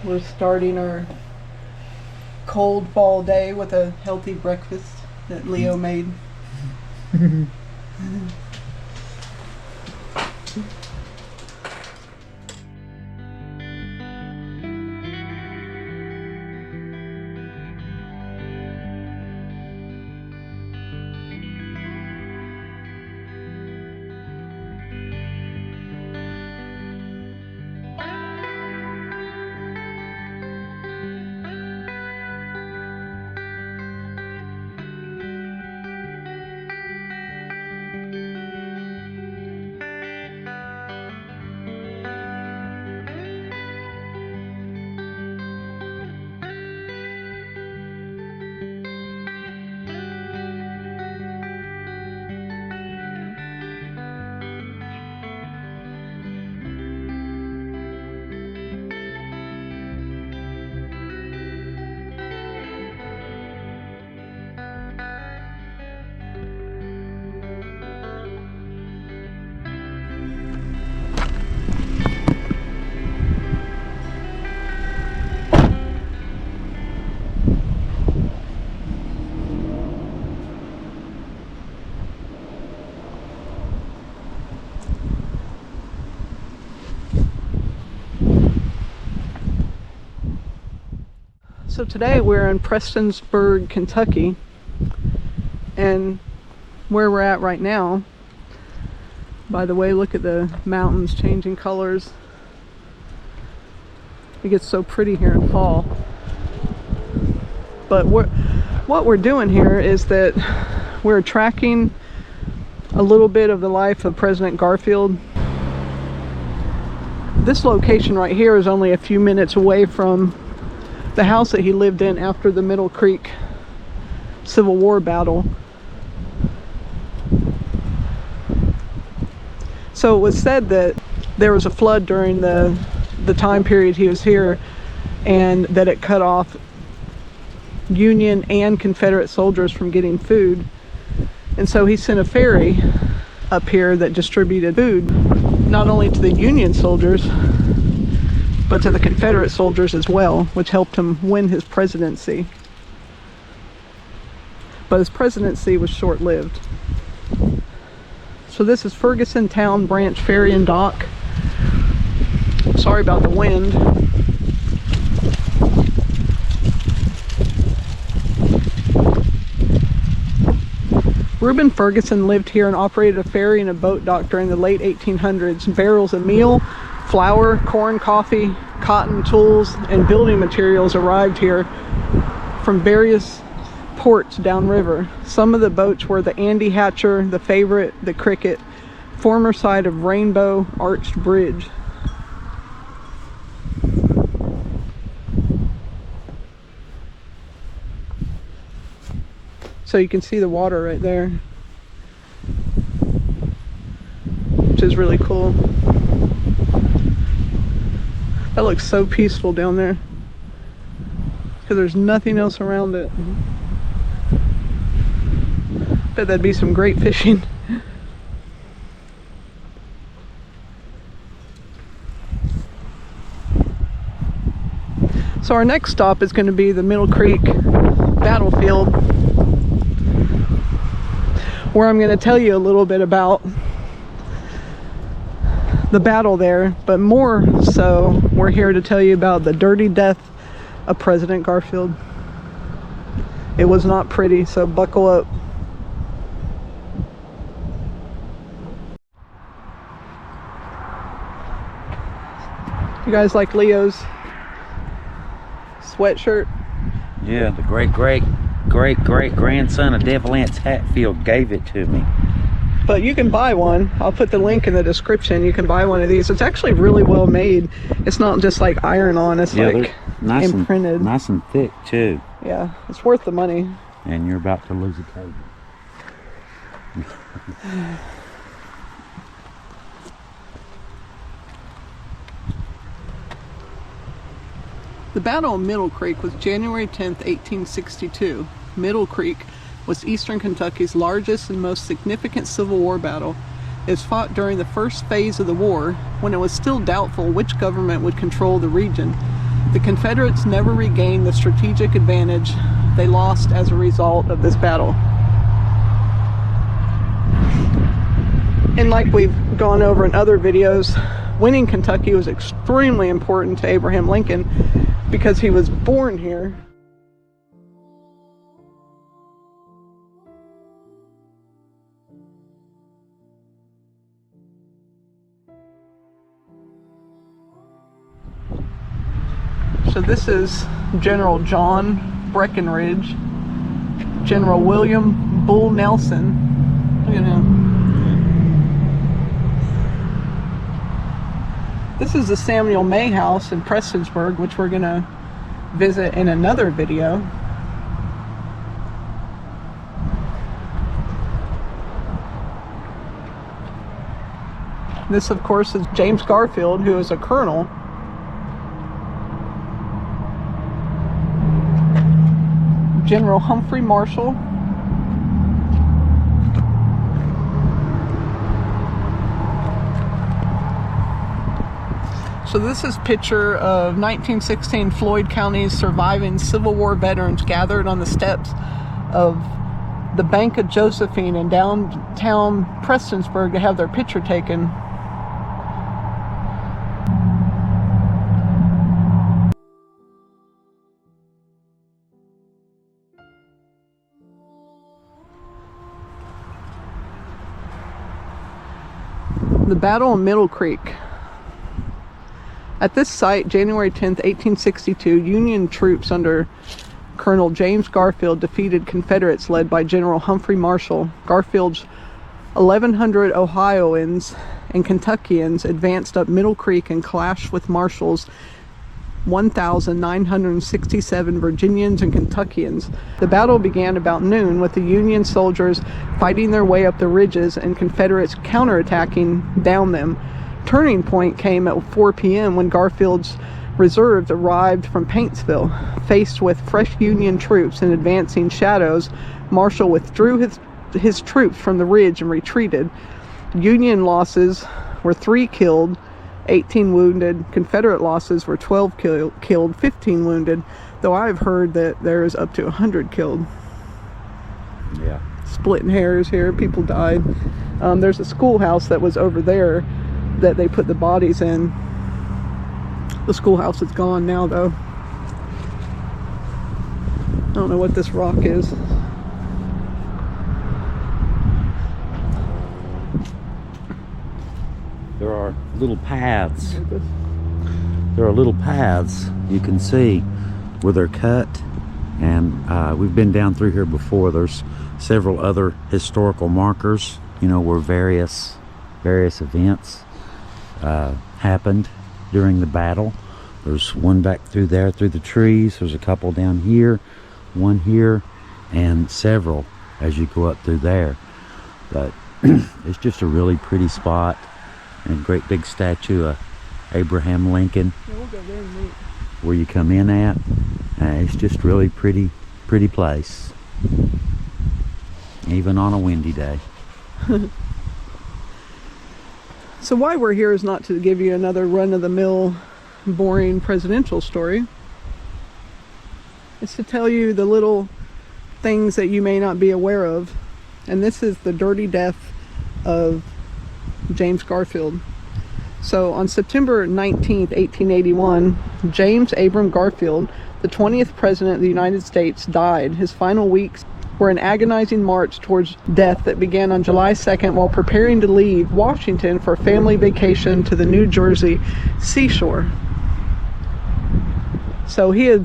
We're starting our cold fall day with a healthy breakfast that Leo made. So today we're in Prestonsburg, Kentucky, and where we're at right now, by the way, look at the mountains changing colors. It gets so pretty here in fall. But what we're doing here is that we're tracking a little bit of the life of President Garfield. This location right here is only a few minutes away from the house that he lived in after the Middle Creek Civil War battle. So it was said that there was a flood during the time period he was here, and that it cut off Union and Confederate soldiers from getting food. And so he sent a ferry up here that distributed food, not only to the Union soldiers, but to the Confederate soldiers as well, which helped him win his presidency. But his presidency was short-lived. So this is Ferguson Town Branch Ferry and Dock. Sorry about the wind. Reuben Ferguson lived here and operated a ferry and a boat dock during the late 1800s. Barrels of meal, flour, corn, coffee, cotton, tools, and building materials arrived here from various ports downriver. Some of the boats were the Andy Hatcher, the Favorite, the Cricket, former site of Rainbow Arched Bridge. So you can see the water right there, which is really cool. That looks so peaceful down there because there's nothing else around it. Bet that'd be some great fishing. So our next stop is going to be the Middle Creek battlefield, where I'm going to tell you a little bit about the battle there, but more so we're here to tell you about the dirty death of President Garfield. It was not pretty, so buckle up. You guys like Leo's sweatshirt? Yeah, the great-great-great-great-grandson of Devil Anse Hatfield gave it to me. But you can buy one. I'll put the link in the description. You can buy one of these. It's actually really well made. It's not just like iron on. It's like nice imprinted. Nice and thick too. Yeah, it's worth the money. And you're about to lose a cable. The Battle of Middle Creek was January 10th, 1862. Middle Creek was eastern Kentucky's largest and most significant Civil War battle. It was fought during the first phase of the war, when it was still doubtful which government would control the region. The Confederates never regained the strategic advantage they lost as a result of this battle. And like we've gone over in other videos, winning Kentucky was extremely important to Abraham Lincoln because he was born here. So this is General John Breckinridge, General William Bull Nelson. Look at him. This is the Samuel May House in Prestonsburg, which we're going to visit in another video. This, of course, is James Garfield, who is a colonel. General Humphrey Marshall. So this is a picture of 1916 Floyd County's surviving Civil War veterans gathered on the steps of the Bank of Josephine in downtown Prestonsburg to have their picture taken. The Battle of Middle Creek. At this site, January 10th, 1862, Union troops under Colonel James Garfield defeated Confederates led by General Humphrey Marshall. Garfield's 1,100 Ohioans and Kentuckians advanced up Middle Creek and clashed with Marshall's 1,967 Virginians and Kentuckians. The battle began about noon with the Union soldiers fighting their way up the ridges and Confederates counterattacking down them. Turning point came at 4 p.m. when Garfield's reserves arrived from Paintsville. Faced with fresh Union troops and advancing shadows, Marshall withdrew his troops from the ridge and retreated. Union losses were 3 killed, 18 wounded. Confederate losses were 12 killed, 15 wounded, though I've heard that there's up to 100 killed. Yeah. Splitting hairs here, people died. There's a schoolhouse that was over there that they put the bodies in. The schoolhouse is gone now, though. I don't know what this rock is. There are little paths. There are little paths you can see where they're cut, and we've been down through here before. There's several other historical markers, you know, where various events happened during the battle. There's one back through there through the trees. There's a couple down here, one here, and several as you go up through there. But it's just a really pretty spot, and great big statue of Abraham Lincoln. Yeah, we'll go there and meet. Where you come in at. It's just really pretty place, even on a windy day. So why we're here is not to give you another run-of-the-mill boring presidential story. It's to tell you the little things that you may not be aware of. And this is the dirty death of James Garfield. So on September 19th, 1881, James Abram Garfield, the 20th President of the United States, died. His final weeks were an agonizing march towards death that began on July 2nd while preparing to leave Washington for a family vacation to the New Jersey seashore. So he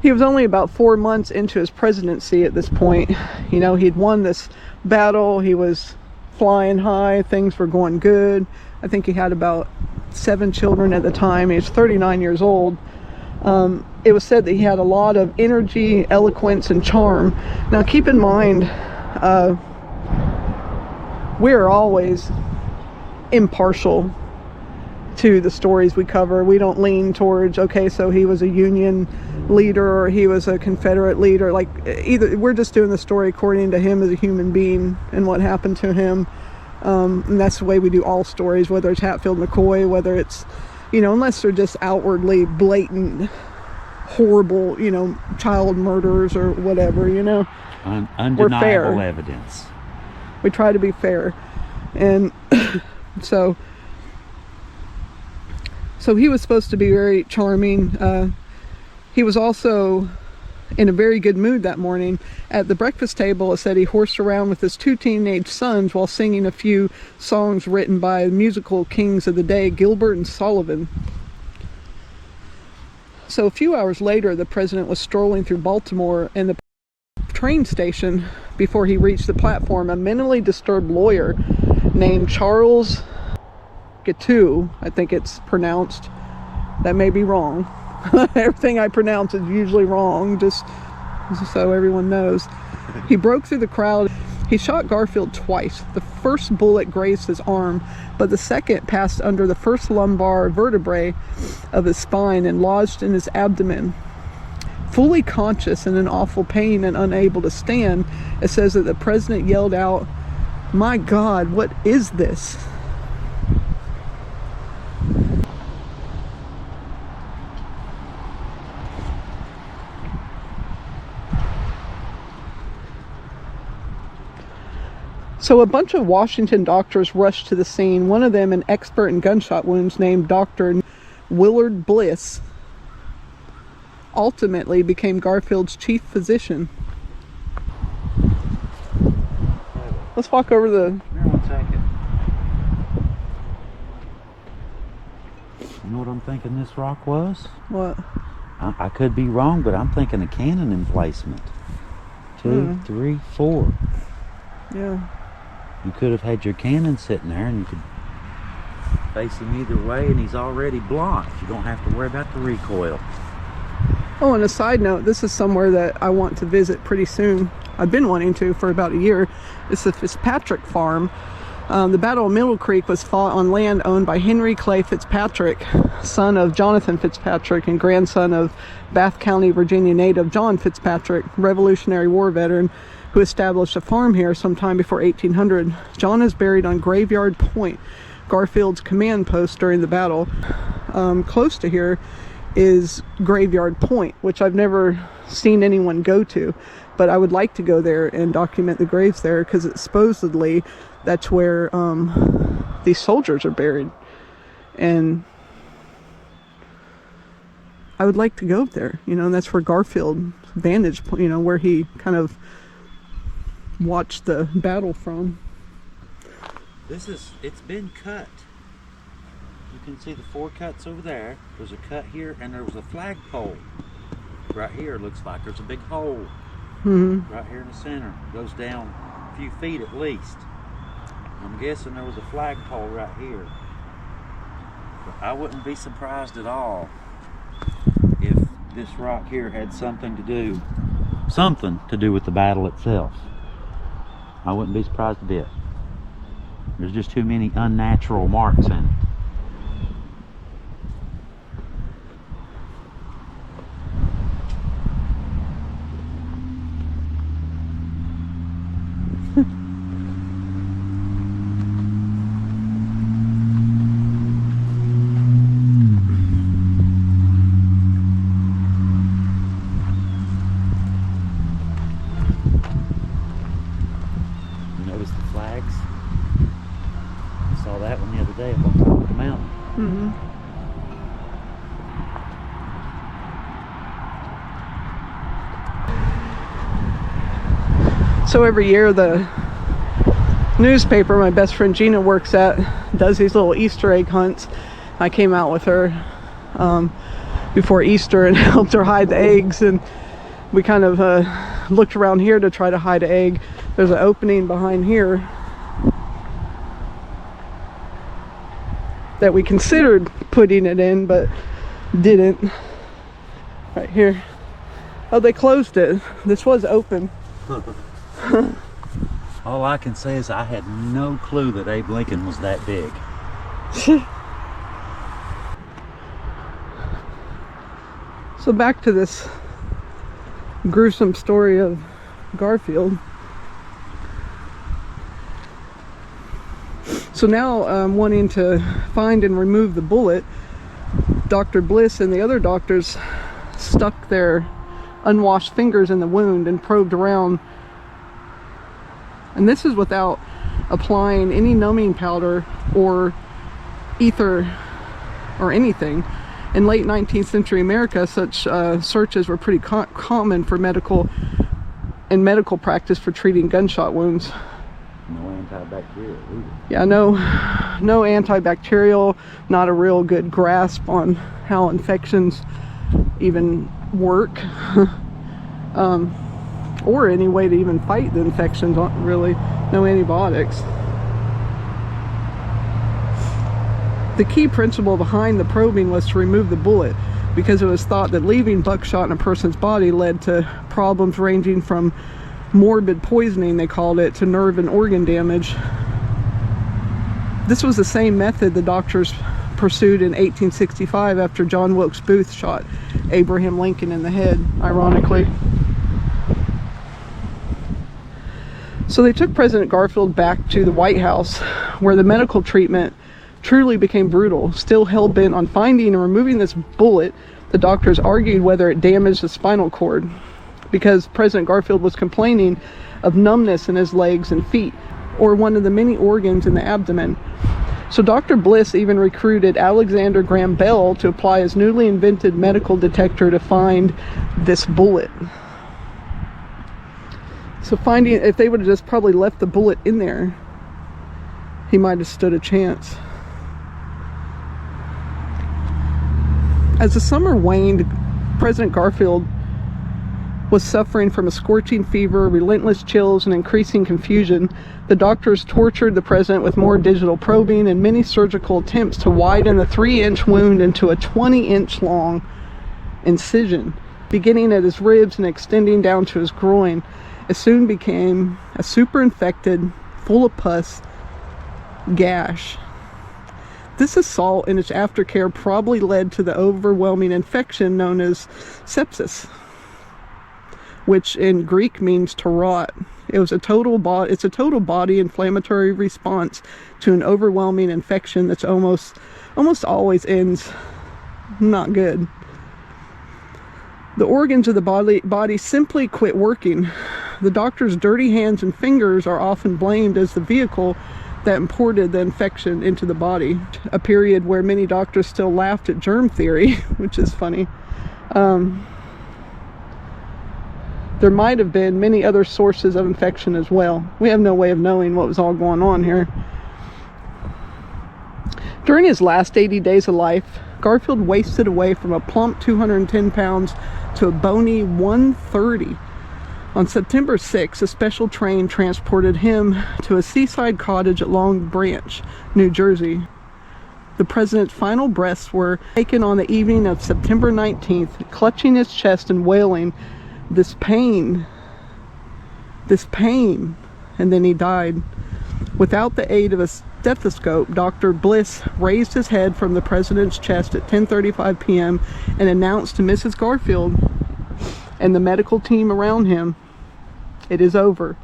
was only about 4 months into his presidency at this point. You know, he'd won this battle. He was flying high. Things were going good. I think he had about 7 children at the time. He was 39 years old. It was said that he had a lot of energy, eloquence, and charm. Now keep in mind, we're always impartial to the stories we cover. We don't lean towards, okay, so he was a Union leader or he was a Confederate leader. Like, either we're just doing the story according to him as a human being and what happened to him. And that's the way we do all stories, whether it's Hatfield McCoy, whether it's You know, unless they're just outwardly blatant, horrible, you know, child murderers or whatever, you know. Undeniable evidence. We try to be fair. And so he was supposed to be very charming. He was also in a very good mood that morning. At the breakfast table, it said he horsed around with his 2 teenage sons while singing a few songs written by musical kings of the day, Gilbert and Sullivan. So a few hours later, the president was strolling through Baltimore, and the train station, before he reached the platform, a mentally disturbed lawyer named Charles Gateau, I think it's pronounced, that may be wrong. Everything I pronounce is usually wrong, just so everyone knows. He broke through the crowd. He shot Garfield twice. The first bullet grazed his arm, but the second passed under the first lumbar vertebrae of his spine and lodged in his abdomen. Fully conscious and in awful pain and unable to stand, it says that the president yelled out, "My God, what is this?" So a bunch of Washington doctors rushed to the scene. One of them, an expert in gunshot wounds named Dr. Willard Bliss, ultimately became Garfield's chief physician. Let's walk over the... Here, 1 second. You know what I'm thinking this rock was? What? I could be wrong, but I'm thinking a cannon emplacement. 2, 3, 4. Yeah. You could have had your cannon sitting there and you could face him either way, and he's already blocked. You don't have to worry about the recoil. Oh, and a side note, this is somewhere that I want to visit pretty soon. I've been wanting to for about a year. It's the Fitzpatrick Farm. The Battle of Middle Creek was fought on land owned by Henry Clay Fitzpatrick, son of Jonathan Fitzpatrick and grandson of Bath County, Virginia native John Fitzpatrick, Revolutionary War veteran, who established a farm here sometime before 1800. John is buried on Graveyard Point, Garfield's command post during the battle. Close to here is Graveyard Point, which I've never seen anyone go to, but I would like to go there and document the graves there, because supposedly that's where these soldiers are buried, and I would like to go there, you know, and that's where Garfield's vantage point, you know, where he kind of watched the battle from. It's been cut. You can see the 4 cuts over there. There's a cut here, and there was a flagpole right here. Looks like there's a big hole right here in the center. It goes down a few feet at least. I'm guessing there was a flagpole right here. But I wouldn't be surprised at all if this rock here had something to do with the battle itself. I wouldn't be surprised a bit. There's just too many unnatural marks in it. Notice the flags? I saw that one the other day up on top of the mountain. So every year the newspaper my best friend Gina works at does these little Easter egg hunts. I came out with her before Easter and helped her hide the eggs, and we kind of looked around here to try to hide an egg. There's an opening behind here that we considered putting it in but didn't. Right here. Oh, they closed it. This was open. All I can say is I had no clue that Abe Lincoln was that big. So back to this gruesome story of Garfield. So now I'm wanting to find and remove the bullet. Dr. Bliss and the other doctors stuck their unwashed fingers in the wound and probed around. And this is without applying any numbing powder or ether or anything. In late 19th century America, such searches were pretty common for medical practice for treating gunshot wounds. No antibacterial either. Yeah, no antibacterial, not a real good grasp on how infections even work, or any way to even fight the infections, really. No antibiotics. The key principle behind the probing was to remove the bullet, because it was thought that leaving buckshot in a person's body led to problems ranging from morbid poisoning, they called it, to nerve and organ damage. This was the same method the doctors pursued in 1865 after John Wilkes Booth shot Abraham Lincoln in the head, ironically. So they took President Garfield back to the White House, where the medical treatment truly became brutal. Still hell-bent on finding and removing this bullet, the doctors argued whether it damaged the spinal cord, because President Garfield was complaining of numbness in his legs and feet, or one of the many organs in the abdomen. So Dr. Bliss even recruited Alexander Graham Bell to apply his newly invented medical detector to find this bullet. So if they would have just probably left the bullet in there, he might have stood a chance. As the summer waned, President Garfield was suffering from a scorching fever, relentless chills, and increasing confusion. The doctors tortured the president with more digital probing and many surgical attempts to widen the 3-inch wound into a 20-inch long incision, beginning at his ribs and extending down to his groin. It soon became a super infected, full of pus gash. This assault and its aftercare probably led to the overwhelming infection known as sepsis, which in Greek means to rot. It's a total body inflammatory response to an overwhelming infection that's almost always ends not good. The organs of the body simply quit working. The doctor's dirty hands and fingers are often blamed as the vehicle that imported the infection into the body, a period where many doctors still laughed at germ theory, which is funny. There might have been many other sources of infection as well. We have no way of knowing what was all going on here. During his last 80 days of life, Garfield wasted away from a plump 210 pounds to a bony 130. On September 6, a special train transported him to a seaside cottage at Long Branch, New Jersey. The president's final breaths were taken on the evening of September 19th, clutching his chest and wailing, this pain, and then he died. Without the aid of a stethoscope, Dr. Bliss raised his head from the president's chest at 10:35 p.m. and announced to Mrs. Garfield and the medical team around him, "It is over.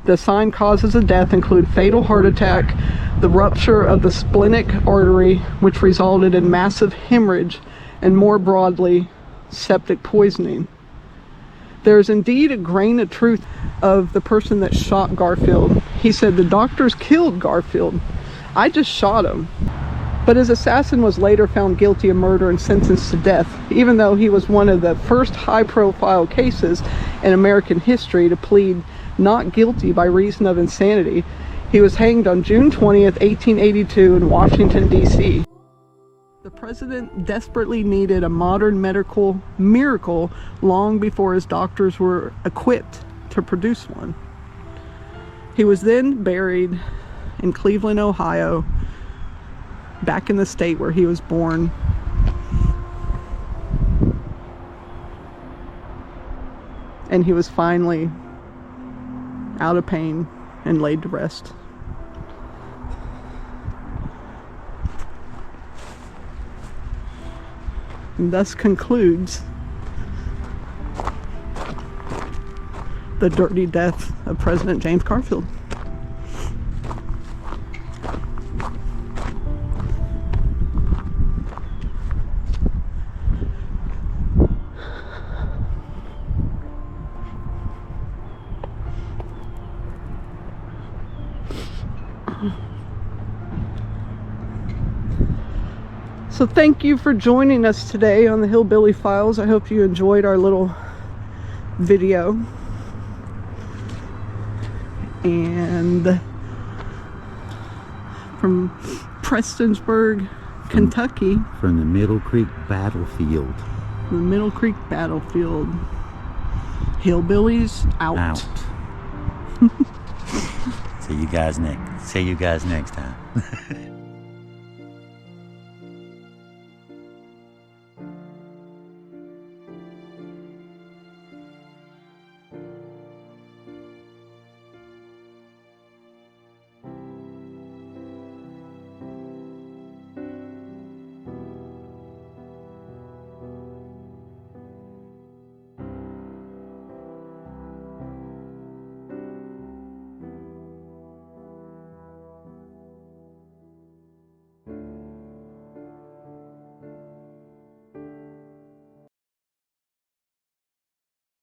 The assigned causes of death include fatal heart attack, the rupture of the splenic artery, which resulted in massive hemorrhage, and more broadly, septic poisoning." There is indeed a grain of truth of the person that shot Garfield. He said, "The doctors killed Garfield. I just shot him." But his assassin was later found guilty of murder and sentenced to death, even though he was one of the first high-profile cases in American history to plead not guilty by reason of insanity. He was hanged on June 20th, 1882 in Washington, D.C. The president desperately needed a modern medical miracle long before his doctors were equipped to produce one. He was then buried in Cleveland, Ohio, back in the state where he was born. And he was finally out of pain and laid to rest. And thus concludes the dirty death of President James Garfield. So thank you for joining us today on the Hillbilly Files. I hope you enjoyed our little video. And from Prestonsburg, Kentucky. From the Middle Creek battlefield. The Middle Creek battlefield. Hillbillies out. See you guys next time.